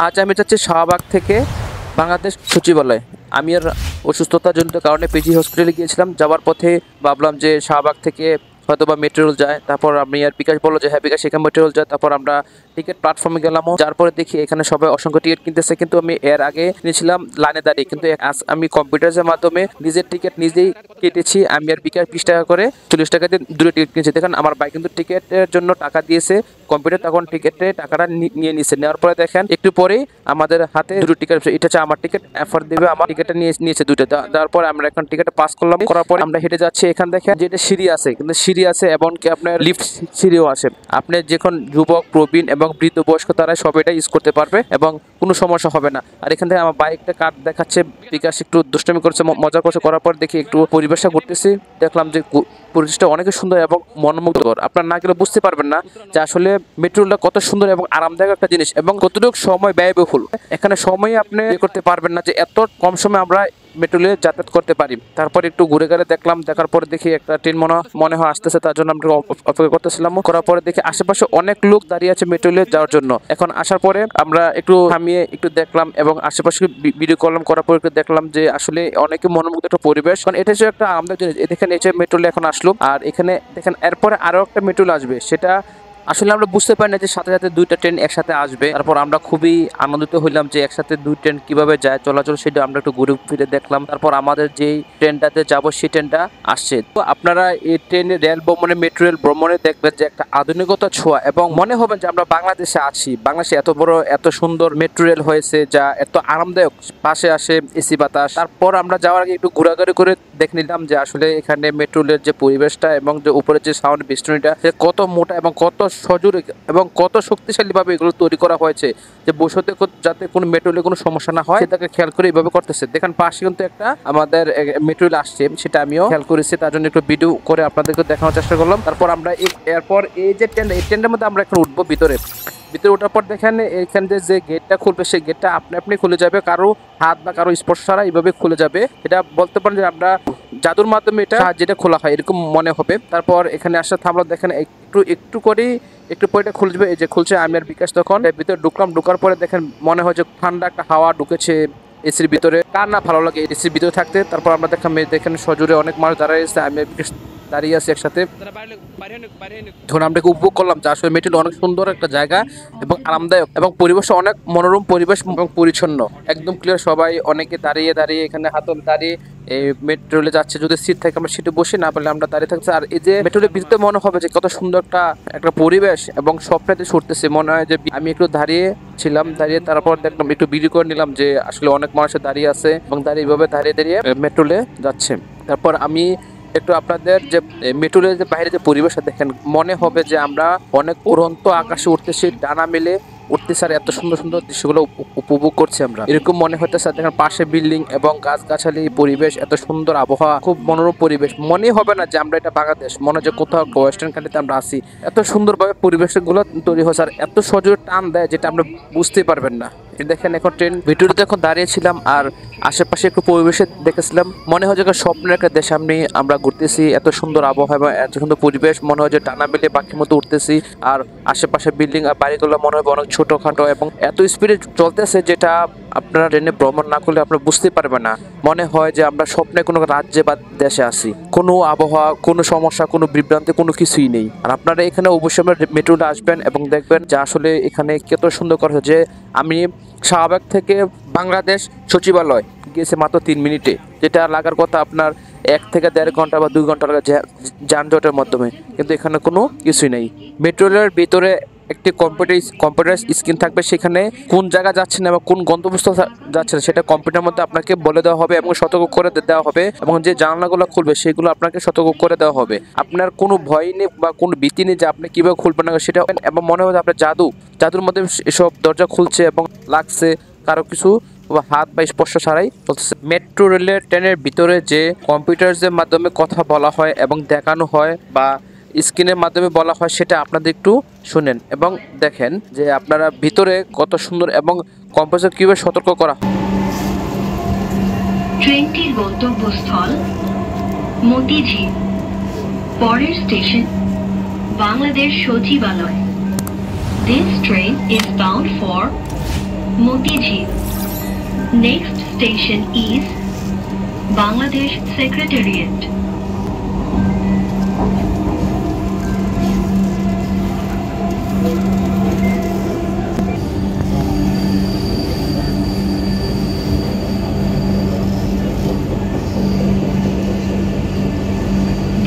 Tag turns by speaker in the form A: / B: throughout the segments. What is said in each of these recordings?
A: আজ আমি যাচ্ছি শাহবাগ থেকে বাংলাদেশ সচিবালয়। আমি আর অসুস্থতাজনিত কারণে পিজি হসপিটালে গিয়েছিলাম। যাওয়ার পথে ভাবলাম যে শাহবাগ থেকে হয়তো বা মেট্রো রেল যায়। তারপর আমি আর বিকাশ বললো যে হ্যাঁ বিকাশ এখানে মেট্রো রেল যায়। তারপর আমরা টিকিট প্ল্যাটফর্মে গেলাম, যার পরে দেখি এখানে সবাই অসংখ্য টিকিট কিনতেছে, কিন্তু আমি এর আগে নিয়েছিলাম লাইনে দাঁড়িয়ে, কিন্তু আমি কম্পিউটারের মাধ্যমে নিজের টিকিট নিজেই কেটেছি। আমি আর বিকাশ 20 টাকা করে 40 টাকা দিয়ে দুটো টিকিট কিনেছি। দেখেন আমার ভাই কিন্তু টিকিটের জন্য টাকা দিয়েছে, কম্পিউটার তখন টিকিটের টাকাটা নিয়ে নিচ্ছে। নেওয়ার পরে দেখেন একটু পরেই আমাদের হাতে দুটো টিকিট, এটা হচ্ছে আমার টিকিট, অফার দেবে। আমার টিকিটটা নিয়েছে দুটো। তারপর আমরা এখন টিকিটটা পাস করলাম, করার পরে আমরা হেঁটে যাচ্ছি। এখানে দেখেন যেটা সিঁড়ি আছে, কিন্তু সিঁড়ি আছে এবং কি আপনার লিফট সিঁড়িও আছে। আপনি যখন যুবক, প্রবীণ এবং বৃদ্ধ বয়স্ক তারা সব এটা ইউজ করতে পারবে এবং কোনো সমস্যা হবে না। আর এখান থেকে আমার বাইকটা কার্ড দেখাচ্ছে, বিকাশ একটু দুষ্টমি করছে, মজা করছে। করার পর দেখি একটু পরিবেশটা করতেছি, দেখলাম যে পরিবেশটা অনেক সুন্দর এবং মনোমুগ্ধকর। আপনার না গেলে বুঝতে পারবেন না যে আসলে মেট্রো রেলটা কত সুন্দর এবং আরামদায়ক একটা জিনিস এবং কতটুকু সময় ব্যয়বহুল। এখানে সময় আপনি করতে পারবেন না যে এত কম সময় আমরা মেট্রো রেলে যাতায়াত করতে পারি। তারপর একটু ঘুরে ঘুরে দেখলাম, দেখার পরে দেখি একটা ট্রেন মনে হয় আসতেছে, তার জন্য আমরা অপেক্ষা করতেছিলাম। করার পরে দেখি আশেপাশে অনেক লোক দাঁড়িয়ে আছে মেট্রো রেলে যাওয়ার জন্য। এখন আসার পরে আমরা একটু থামিয়ে একটু দেখলাম এবং আশেপাশে ভিডিও করলাম। করার পরে দেখলাম যে আসলে অনেক মনোমুগ্ধ একটা পরিবেশ, কারণ এটা হচ্ছে একটা আরামদায়ক জিনিস। দেখেন এই যে মেট্রো রেল এখন আসলো, আর এখানে দেখেন এরপরে আরো একটা মেট্রো রেল আসবে। সেটা আসলে আমরা বুঝতে পারি না যে সাথে সাথে দুইটা ট্রেন একসাথে আসবে। তারপর আমরা খুবই আনন্দিত হইলাম যে একসাথে দুই ট্রেন কিভাবে যায় চলাচল, সেটা আমরা একটু ঘুরে ফিরে দেখলাম। তারপর আমাদের যেই ট্রেনটাতে যাব সেই ট্রেনটা আসছে। তো আপনারা এই ট্রেনে রেল ভ্রমণে, মেট্রো রেল ভ্রমণে দেখবেন যে একটা আধুনিকতা ছোঁয়া এবং মনে হবে যে আমরা বাংলাদেশে আছি। বাংলাদেশে এত বড় এত সুন্দর মেট্রো রেল হয়েছে যা এত আরামদায়ক, পাশে আসে এসি বাতাস। তারপর আমরা যাওয়ার আগে একটু ঘোরাঘুরি করে দেখে নিলাম যে আসলে এখানে মেট্রো রেলের যে পরিবেশটা এবং যে উপরে যে সাউন্ড বেষ্টনীটা কত মোটা এবং কত সজোরে এবং কত শক্তিশালী ভাবে এগুলো তৈরি করা হয়েছে, যে বসতে যাতে কোনো মেট্রো রেলে কোনো সমস্যা না হয় সেটাকে খেয়াল করে এইভাবে করতেছে। দেখেন পাশে কিন্তু একটা আমাদের মেট্রো রেল আসছে, সেটা আমিও খেয়াল করেছি, তার জন্য একটু ভিডিও করে আপনাদেরকে দেখানোর চেষ্টা করলাম। তারপর আমরা এরপর এই যে ট্রেন, এই ট্রেনের মধ্যে আমরা এখন উঠবো ভিতরে ওঠার পর দেখেন এখান থেকে যে গেটটা খুলবে সেই গেটটা আপনি খুলে যাবে, কারো হাত বা কারো স্পর্শ ছাড়া এইভাবে খুলে যাবে। এটা বলতে পারেন যে আমরা জাদুর মাধ্যমে এটা যেটা খোলা হয় এরকম মনে হবে। তারপর এখানে আসা থামলো, দেখেন একটু করেই একটু পরে এটা খুলবে। এই যে খুলছে, আমি আর বিকাশ তখন ভিতরে ঢুকলাম। ঢুকার পরে দেখেন মনে হয় যে ঠান্ডা একটা হাওয়া ঢুকেছে এসির ভিতরে। কার না ভালো লাগে এসির ভিতরে থাকতে। তারপর আমরা দেখেন সজোরে অনেক মানুষ দাঁড়িয়ে আছে, আমি আর বিকাশ দাঁড়িয়ে আছি একসাথে। যখন আমরা উপভোগ করলাম যে আসলে মেট্রো অনেক সুন্দর একটা জায়গা এবং আরামদায়ক এবং পরিবেশ অনেক মনোরম পরিবেশ এবং পরিচ্ছন্ন, একদম ক্লিয়ার। সবাই অনেকে দাঁড়িয়ে এখানে হাতল দাঁড়িয়ে এই মেট্রো রেলে যাচ্ছে। যদি সিট থাকে আমরা সিটে বসে, না পারলে আমরা দাঁড়িয়ে থাকছি। আর এই যে মেট্রো রেলের ভিতরে মনে হবে যে কত সুন্দর একটা পরিবেশ এবং স্বপ্নেতে ছুটতেছে। মনে হয় যে আমি একটু দাঁড়িয়ে তারপর দেখলাম একটু ভিডিও করে নিলাম যে আসলে অনেক মানুষের দাঁড়িয়ে আছে এবং এইভাবে দাঁড়িয়ে মেট্রো রেলে যাচ্ছে। তারপর আমি একটু আপনাদের যে মেট্রো রেলের যে বাইরে যে পরিবেশটা দেখেন, মনে হবে যে আমরা অনেক উড়ন্ত আকাশে উঠতেছি, ডানা মেলে উঠতেছে আর এত সুন্দর সুন্দর দৃশ্যগুলো উপভোগ করছি আমরা, এরকম মনে হইতেছে। দেখেন পাশে বিল্ডিং এবং গাছগাছালি, পরিবেশ এত সুন্দর, আবহাওয়া খুব মনোরম পরিবেশ। মনে হবে না যে আমরা এটা বাংলাদেশ, মনে হয় যে কোথাও ওয়েস্টার্ন কান্ট্রিতে আমরা আছি। এত সুন্দরভাবে পরিবেশগুলো তৈরি হয়েছে আর এত সজোরে টান দেয় যেটা আমরা বুঝতেই পারবেন না। দেখেন এখন ট্রেন ভিতরে এখন দাঁড়িয়েছিলাম আর আশেপাশে একটু পরিবেশে দেখেছিলাম, মনে হয় যে স্বপ্নের একটা দেশ সামনে আমরা ঘুরতেছি। এত সুন্দর আবহাওয়া এবং এত সুন্দর পরিবেশ, মনে হয় যে ডানা মেলে পাখির মতো উঠতেছি। আর আশেপাশে বিল্ডিং আর বাড়িগুলো মনে হয় অনেক ছোটখাটো এবং এত স্পিডে চলতেছে যেটা আপনারা ট্রেনে ভ্রমণ না করলে আপনারা বুঝতে পারবেন না। মনে হয় যে আমরা স্বপ্নে কোনো রাজ্যে বা দেশে আছি, কোনো আবহাওয়া, কোনো সমস্যা, কোনো বিভ্রান্তি, কোনো কিছুই নেই। আর আপনারা এখানে অবশ্যই মেট্রোতে আসবেন এবং দেখবেন যে আসলে এখানে কত সুন্দর করা হয়েছে। যে আমি শাহবাগ থেকে বাংলাদেশ সচিবালয় গিয়েছে মাত্র 3 মিনিটে, যেটা লাগার কথা আপনার 1 থেকে 1.5 ঘন্টা বা 2 ঘন্টা লাগে যানজটের মাধ্যমে, কিন্তু এখানে কোনো কিছুই নেই। মেট্রো রেলের ভিতরে একটি কম্পিউটার স্ক্রিন থাকবে, সেখানে কোন জায়গা যাচ্ছেন এবং কোন গন্তব্যস্থল যাচ্ছেন সেটা কম্পিউটার মধ্যে আপনাকে বলে দেওয়া হবে এবং সতর্ক করে দেওয়া হবে, এবং যে জানালাগুলো খুলবে সেগুলো আপনাকে সতর্ক করে দেওয়া হবে। আপনার কোনো ভয় নেই বা কোনো ভীতি নেই যে আপনি কীভাবে খুলবেন না সেটা, এবং মনে হয় আপনার জাদুর মধ্যে এসব দরজা খুলছে এবং লাগছে, কারো কিছু হাত বা স্পর্শ ছাড়াই চলতেছে। মেট্রো রেলের ট্রেনের ভিতরে যে কম্পিউটারের মাধ্যমে কথা বলা হয় এবং দেখানো হয় বা স্ক্রিনের মাধ্যমে বলা হয় সেটা আপনাদের একটু শুনেন এবং দেখেন যে আপনারা ভিতরে কত সুন্দর এবং কম্পিউটার কিভাবে সতর্ক করা।
B: ট্রেনটির গন্তব্যস্থল মতিঝিল, পরের স্টেশন বাংলাদেশ সচিবালয়। This train is bound for Motiji. Next station is Bangladesh Secretariat.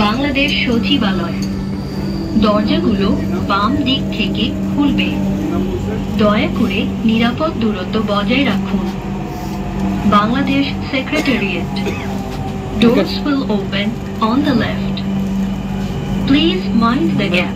B: Bangladesh সচিবালয়। দরজাগুলো বাম দিক থেকে খুলবে। দয়া করে নিরাপদ দূরত্ব বজায় রাখুন। Bangladesh secretariat. Doors will open on the left. Please mind the gap.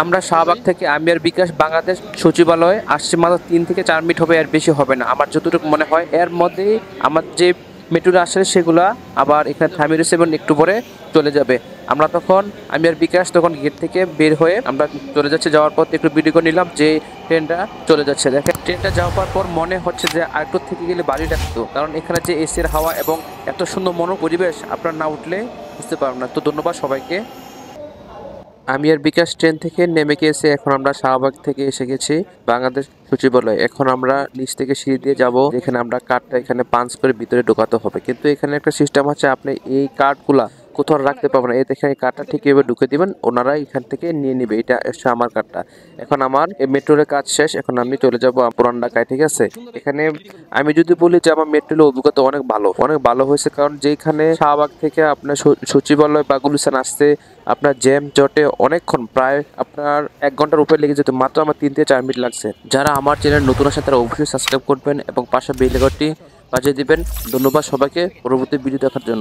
A: আমরা শাহবাগ থেকে আমি আর বিকাশ বাংলাদেশ সচিবালয়ে আসছি মাত্র 3 থেকে 4 মিনিট হবে, এর বেশি হবে না আমার যতটুকু মনে হয়। এর মধ্যে আমার যে মেট্রোটা আসে সেগুলা আবার এখানে থামিয়ে রয়েছে এবং একটু পরে চলে যাবে। আমরা তখন আমি আর বিকাশ তখন গেট থেকে বের হয়ে আমরা চলে যাচ্ছি। যাওয়ার পর একটু ভিডিও করে নিলাম যে ট্রেনটা চলে যাচ্ছে। দেখেন ট্রেনটা যাওয়ার পর মনে হচ্ছে যে আরেকটু থেকে গেলে বাড়ি লাগতো, কারণ এখানে যে এসির হাওয়া এবং এত সুন্দর মনো পরিবেশ আপনার না উঠলে বুঝতে পারবেন না। তো ধন্যবাদ সবাইকে। আমি আর বিকাশ ট্রেন থেকে নেমে গিয়েছি। এখন আমরা শাহবাগ থেকে এসে গেছি বাংলাদেশ সচিবালয়। এখন আমরা নিচ থেকে সিঁড়ি দিয়ে যাব, এখানে আমরা কার্ডটা এখানে পাঞ্চ করে ভিতরে ঢোকাতে হবে। কিন্তু এখানে একটা সিস্টেম আছে, আপনি এই কার্ডগুলা কোথাও রাখতে পারবেন না। এই দেখেন এই কার্ডটা ঠিক এভাবে ঢুকে দিবেন, ওনারা এখান থেকে নিয়ে নেবে। এটা এসে আমার কার্ডটা। এখন আমার এই মেট্রোর কাজ শেষ, এখন আমি চলে যাব পুরান ঢাকায়। ঠিক আছে, এখানে আমি যদি বলি যে আমার মেট্রোর অভিজ্ঞতা অনেক ভালো হয়েছে, কারণ যেখানে শাহবাগ থেকে আপনার সচিবালয় বা গুলিস্তান আসতে আপনার জ্যাম জটে অনেকক্ষণ, প্রায় আপনার 1 ঘন্টার উপরে লেগে যেত, মাত্র আমার 3 থেকে 4 মিনিট লাগছে। যারা আমার চ্যানেল নতুন আসেন তারা অবশ্যই সাবস্ক্রাইব করবেন এবং পাশে বেল আইকনটি বাজিয়ে দিবেন। ধন্যবাদ সবাইকে পরবর্তী ভিডিও দেখার জন্য।